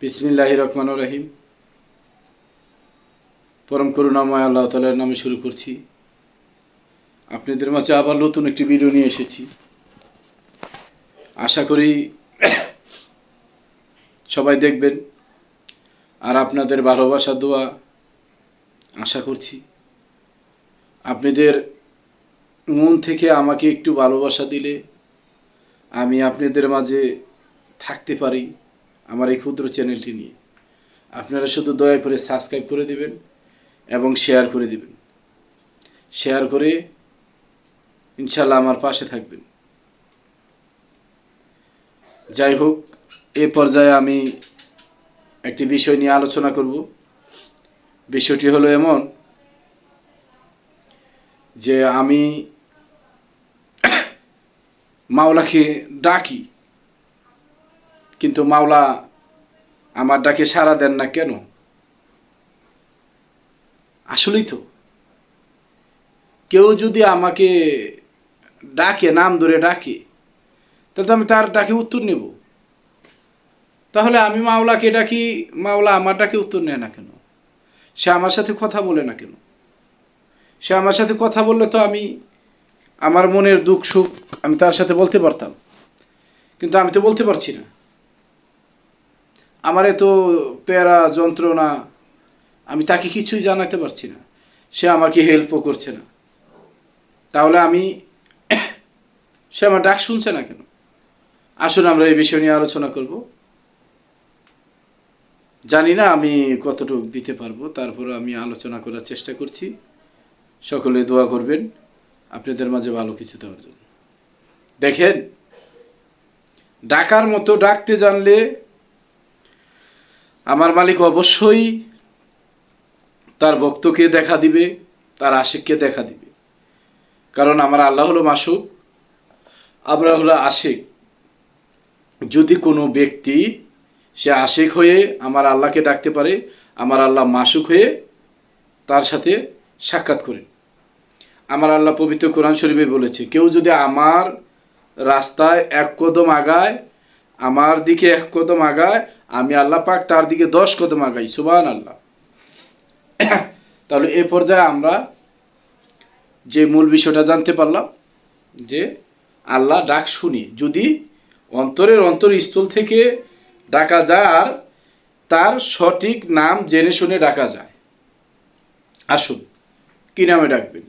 বিসমিল্লাহির রহমানির রহিম। পরম করুণাময় আল্লাহ তাআলার নামে শুরু করছি। আপনাদের মাঝে আবার নতুন একটি ভিডিও নিয়ে এসেছি। আশা করি সবাই দেখবেন আর আপনাদের ভালোবাসা দোয়া আশা করছি। আপনাদের মন থেকে আমাকে একটু ভালোবাসা দিলে আমি আপনাদের মাঝে থাকতে পারি আমার এই ক্ষুদ্র চ্যানেলটি নিয়ে। আপনারা শুধু দয়া করে সাবস্ক্রাইব করে দিবেন এবং শেয়ার করে দিবেন। শেয়ার করে ইনশাল্লাহ আমার পাশে থাকবেন। যাই হোক, এ পর্যায়ে আমি একটি বিষয় নিয়ে আলোচনা করব। বিষয়টি হলো এমন যে আমি মাওলাকে ডাকি, কিন্তু মাওলা আমার ডাকে সাড়া দেন না কেন? আসলেই তো কেউ যদি আমাকে ডাকে, নাম ধরে ডাকে, তাহলে আমি তার ডাকে উত্তর নেব। তাহলে আমি মাওলাকে ডাকি, মাওলা আমার ডাকে উত্তর নেয় না কেন? সে আমার সাথে কথা বলে না কেন? সে আমার সাথে কথা বললে তো আমি আমার মনের দুঃখ সুখ আমি তার সাথে বলতে পারতাম, কিন্তু আমি তো বলতে পারছি না। আমার এত প্যারা যন্ত্রণা, আমি তাকে কিছুই জানাতে পারছি না, সে আমাকে হেল্পও করছে না। তাহলে আমি সে আমার ডাক শুনছে না কেন? আসুন আমরা এই বিষয় নিয়ে আলোচনা করব। জানি না আমি কতটুকু দিতে পারবো, তারপরে আমি আলোচনা করার চেষ্টা করছি। সকলে দোয়া করবেন আপনাদের মাঝে ভালো কিছু দেওয়ার জন্য। দেখেন, ডাকার মতো ডাকতে জানলে আমার মালিক অবশ্যই তার ভক্তকে দেখা দিবে, তার আশিককে দেখা দিবে। কারণ আমার আল্লাহ হলো মাসুক, আমরা হলো আশিক। যদি কোনো ব্যক্তি সে আশিক হয়ে আমার আল্লাহকে ডাকতে পারে, আমার আল্লাহ মাসুক হয়ে তার সাথে সাক্ষাৎ করে। আমার আল্লাহ পবিত্র কোরআন শরীফে বলেছে, কেউ যদি আমার রাস্তায় এক কদম আগায়, আমার দিকে এক কদম আগায়, আমি আল্লাহ পাক তার দিকে 10 কদম আগাই। সুবহানাল্লাহ। তাহলে এ পর্যায়ে আমরা যে মূল বিষয়টা জানতে পারলাম যে আল্লাহ ডাক শুনি, যদি অন্তরের অন্তরস্থল থেকে ডাকা যায় আর তার সঠিক নাম জেনে শুনে ডাকা যায়। আসুন, কি নামে ডাকবেন?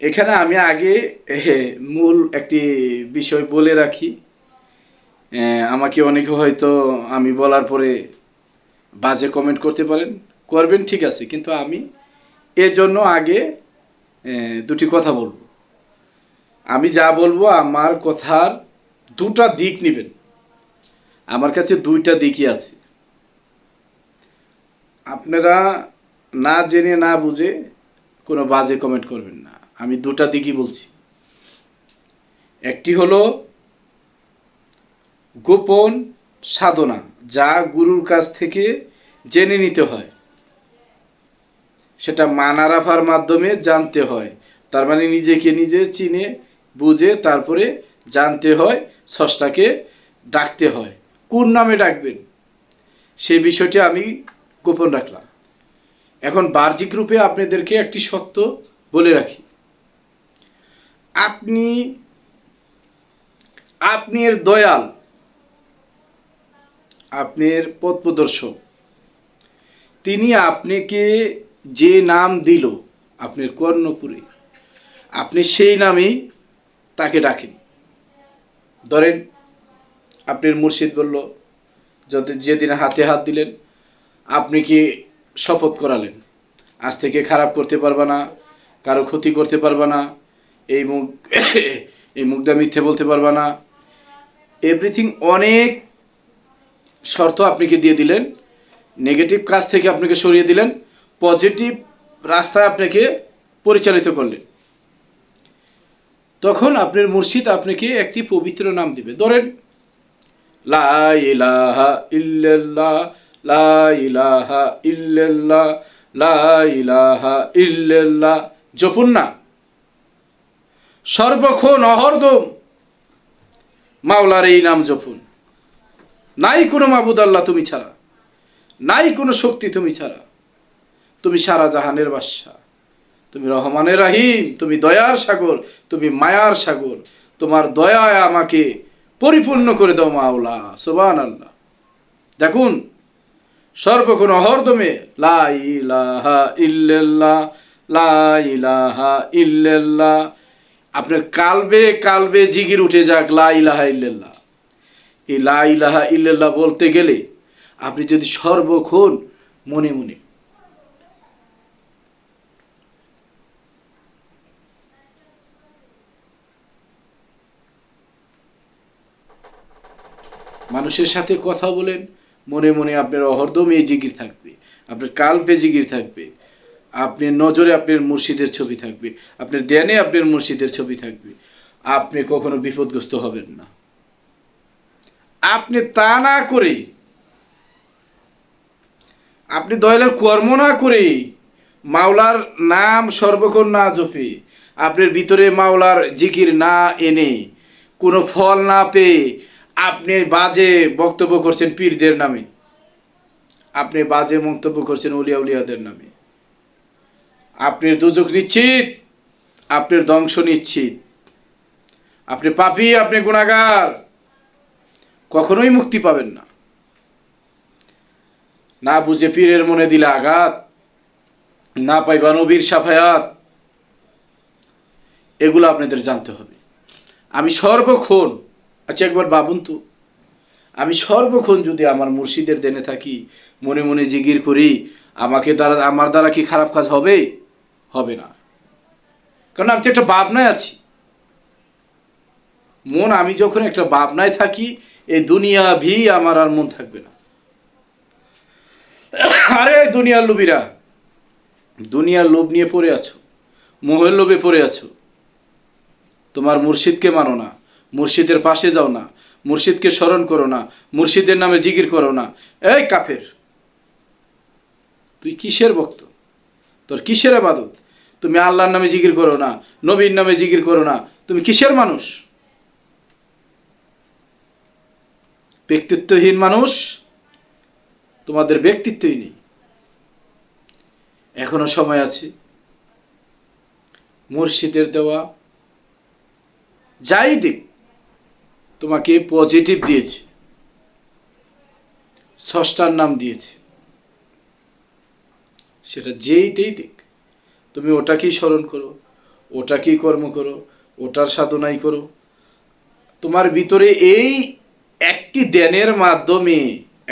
এখানে আমি আগে মূল একটি বিষয় বলে রাখি। আমাকে অনেকে হয়তো আমি বলার পরে বাজে কমেন্ট করতে পারেন, করবেন, ঠিক আছে, কিন্তু আমি এর জন্য আগে দুটি কথা বলবো। আমি যা বলবো আমার কথার দুটা দিক নেবেন। আমার কাছে দুইটা দিকই আছে। আপনারা না জেনে না বুঝে কোনো বাজে কমেন্ট করবেন না। আমি দুটা দিকই বলছি। একটি হলো গোপন সাধনা, যা গুরুর কাছ থেকে জেনে নিতে হয়, সেটা মানারাফার মাধ্যমে জানতে হয়। তার মানে নিজেকে নিজে চিনে বুঝে তারপরে জানতে হয়, স্রষ্টাকে ডাকতে হয়। কোন নামে ডাকবেন সেই বিষয়টি আমি গোপন রাখলাম। এখন বাহ্যিক রূপে আপনাদেরকে একটি সত্য বলে রাখি। আপনি আপনার দয়াল, আপনার পথ প্রদর্শক, তিনি আপনাকে যে নাম দিল আপনার কর্ণপুরে, আপনি সেই নামেই তাকে ডাকেন। ধরেন আপনার মুর্শিদ বলল, যেদিন হাতে হাত দিলেন, আপনি কি শপথ করালেন আজ থেকে খারাপ করতে পারবা না, কারো ক্ষতি করতে পারবা না, এই মুখ এই মুখটা মিথ্যে বলতে পারবা না, এভরিথিং অনেক শর্ত আপনাকে দিয়ে দিলেন। নেগেটিভ কাজ থেকে আপনাকে সরিয়ে দিলেন, পজিটিভ রাস্তায় আপনাকে পরিচালিত করলেন। তখন আপনার মুর্শিদ আপনাকে একটি পবিত্র নাম দিবে। ধরেন লা ইলাহা ইল্লাল্লাহ, লা ইলাহা ইল্লাল্লাহ, লা ইলাহা ইল্লাল্লাহ জপুন না, সর্বক্ষণ অহরদম মাওলার এই নাম জপুন। নাই কোনো মাবুদ আল্লাহ তুমি ছাড়া, নাই কোনো শক্তি তুমি ছাড়া। তুমি সারা জাহানের বাদশা, তুমি রহমানের রাহিম, তুমি দয়ার সাগর, তুমি মায়ার সাগর। তোমার দয়ায় আমাকে পরিপূর্ণ করে দাও মাওলা। সুবহানাল্লাহ। দেখুন সর্বক্ষণ অহরদমে লা ইলাহা ইল্লাল্লাহ, লা ইলাহা ইল্লাল্লাহ। আপনার কালবে কালবে জিগির উঠে যাক লা ইলাহা ইল্লাল্লাহ। এই লা ইলাহা ইল্লাল্লাহ বলতে গেলে আপনি যদি সর্বক্ষণ মনে মনে মানুষের সাথে কথা বলেন, মনে মনে আপনার অহরদম এই জিকির থাকবে, আপনার কালবে জিকির থাকবে, আপনার নজরে আপনার মুর্শিদের ছবি থাকবে, আপনার ধ্যানে আপনার মুর্শিদের ছবি থাকবে। আপনি কখনো বিপদগ্রস্ত হবেন না। আপনি তা না করে, আপনি দয়ালের কর্ম না করে, মাওলার নাম সর্বক্ষণ না জপে, আপনার ভিতরে মাওলার জিকির না এনে, কোনো ফল না পেয়ে আপনি বাজে বক্তব্য করছেন পীরদের নামে, আপনি বাজে মন্তব্য করছেন উলিয়া উলিয়াদের নামে, আপনার দুজক নিশ্চিত, আপনার ধ্বংস নিশ্চিত। আপনি পাপী, আপনি গুনাহগার, কখনোই মুক্তি পাবেন না। না বুঝে পীরের মনে দিলে আঘাত, না পাইবা নবীর সাফায়াত, এগুলো আপনাদের জানতে হবে। আমি সর্বক্ষণ, আচ্ছা একবার ভাবুন তো, আমি সর্বক্ষণ যদি আমার মুর্শিদের দেনে থাকি, মনে মনে জিকির করি, আমার দ্বারা কি খারাপ কাজ হবে? হবে না। কারণ আমি তো একটা ভাবনায় আছি। মন, আমি যখন একটা ভাবনায় থাকি, এই দুনিয়া ভি আমার আর মন থাকবে না। আরে দুনিয়ার লোভীরা, দুনিয়ার লোভ নিয়ে পড়ে আছো, মোহের লোভে পড়ে আছো। তোমার মুর্শিদকে মানো না, মুর্শিদের পাশে যাও না, মুর্শিদকে স্মরণ করো না, মুর্শিদের নামে জিকির করো না। এই কাফের, তুই কিসের ভক্ত? তোর কিসের ইবাদত? তুমি আল্লাহর নামে জিকির করো না, নবীর নামে জিকির করো না, তুমি কিসের মানুষ? ব্যক্তিত্বহীন মানুষ, তোমাদের ব্যক্তিত্বই নেই। এখনো সময় আছে। মুর্শিদের দেওয়া যাই দিক তোমাকে পজিটিভ দিয়েছে, স্রষ্টার নাম দিয়েছে, সেটা যেইটাই দিক, তুমি ওটাকেই স্মরণ করো, ওটাকেই কর্ম করো, ওটার সাধনাই করো। তোমার ভিতরে এই একটি ধ্যানের মাধ্যমে,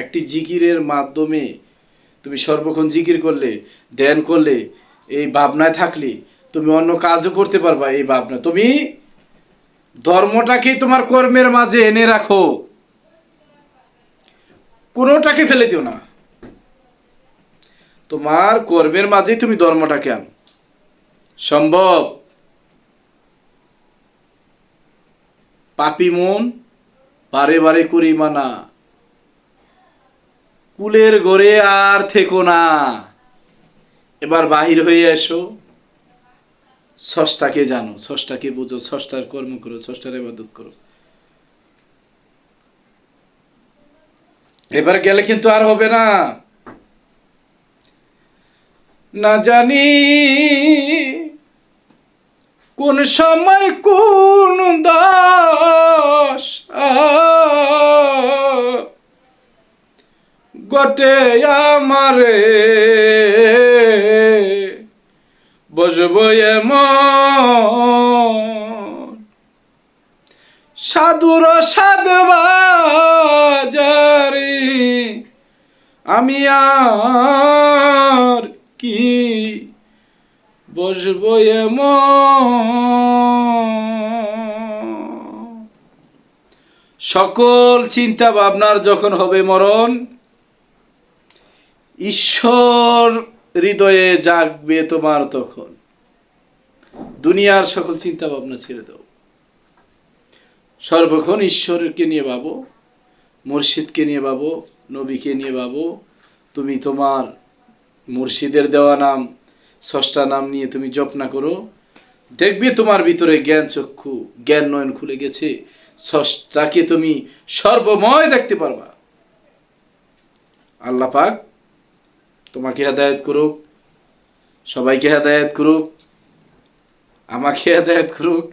একটি জিকিরের মাধ্যমে তুমি সর্বক্ষণ জিকির করলে, ধ্যান করলে, এই ভাবনায় থাকলে তুমি অন্য কাজও করতে পারবা। এই ভাবনা, তুমি ধর্মটাকে তোমার কর্মের মাঝে এনে রাখো, কোনোটাকে ফেলে দিও না। তোমার কর্মের মাঝে তুমি ধর্মটাকে আনো, সম্ভব? পাপী মন বারে বারে করি মানা, কুলের ঘরে আর থেকো না, এবার বাহির হয়ে এসো, স্রষ্টাকে জানো, স্রষ্টাকে বুঝো, স্রষ্টার কর্ম করো, স্রষ্টার ইবাদত করো। এবার গেলে কিন্তু আর হবে না। না জানি কোন সময় কোন দাস গটে আমারে বসবো এমন সাধুর সাধবাজারে, আমি আর কি বসবো এমন। সকল চিন্তা ভাবনার যখন হবে মরণ, ঈশ্বর হৃদয়ে জাগবে তোমার, তখন দুনিয়ার সকল চিন্তা ভাবনা ছেড়ে দাও, সর্বক্ষণ ঈশ্বরকে নিয়ে ভাবো, মুর্শিদকে নিয়ে ভাবো, নবীকে নিয়ে ভাবো। তুমি তোমার মুর্শিদের দেওয়া নাম, স্রষ্টা নাম নিয়ে তুমি জপনা করো, দেখবে তোমার ভিতরে জ্ঞান চক্ষু, জ্ঞান নয়ন খুলে গেছে, স্রষ্টাকে তুমি সর্বময় দেখতে পারবা। আল্লাহ পাক তোমাকে হেদায়েত করুক, সবাইকে হেদায়েত করুক, আমাকে হেদায়েত করুক।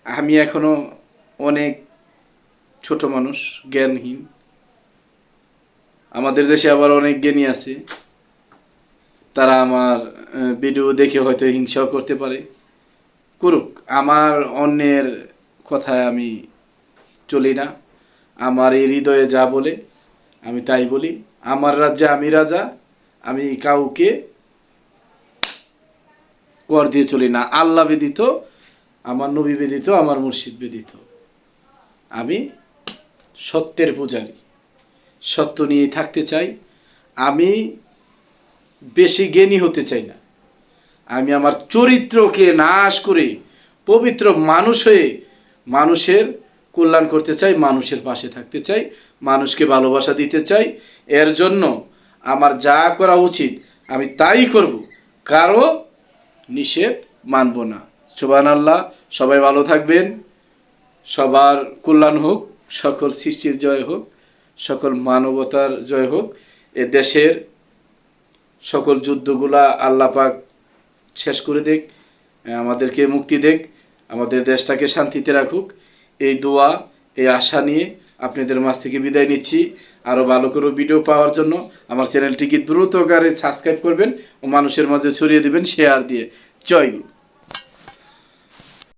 আমি এখনো অনেক ছোট মানুষ, জ্ঞানহীন। আমাদের দেশে আবার অনেক জ্ঞানী আছে, তারা আমার ভিডিও দেখে হয়তো হিংসাও করতে পারে, করুক। আমার অন্যের কথায় আমি চলি না। আমার এই হৃদয়ে যা বলে আমি তাই বলি। আমার রাজ্যে আমি রাজা, আমি কাউকে কর দিয়ে চলি না। আল্লাহ ব্যতীত, আমার নবী ব্যতীত, আমার মুর্শিদ ব্যতীত। আমি সত্যের পূজারী, সত্য নিয়ে থাকতে চাই। আমি বেশি জ্ঞানী হতে চাই না। আমি আমার চরিত্রকে নাশ করে পবিত্র মানুষ হয়ে মানুষের কল্যাণ করতে চাই, মানুষের পাশে থাকতে চাই, মানুষকে ভালোবাসা দিতে চাই। এর জন্য আমার যা করা উচিত আমি তাই করব, কারো নিষেধ মানব না। সুবহানাল্লাহ। সবাই ভালো থাকবেন, সবার কল্যাণ হোক, সকল সৃষ্টির জয় হোক, সকল মানবতার জয় হোক। এ দেশের সকল যুদ্ধগুলা আল্লাহ পাক শেষ করে দেখ, আমাদেরকে মুক্তি দেখ, আমাদের দেশটাকে শান্তিতে রাখুক। এই দোয়া, এই আশা নিয়ে আপনাদের মাঝ থেকে বিদায় নিচ্ছি। আরও ভালো করে ভিডিও পাওয়ার জন্য আমার চ্যানেলটিকে দ্রুতকারে সাবস্ক্রাইব করবেন ও মানুষের মাঝে ছড়িয়ে দিবেন শেয়ার দিয়ে। জয় গুরু।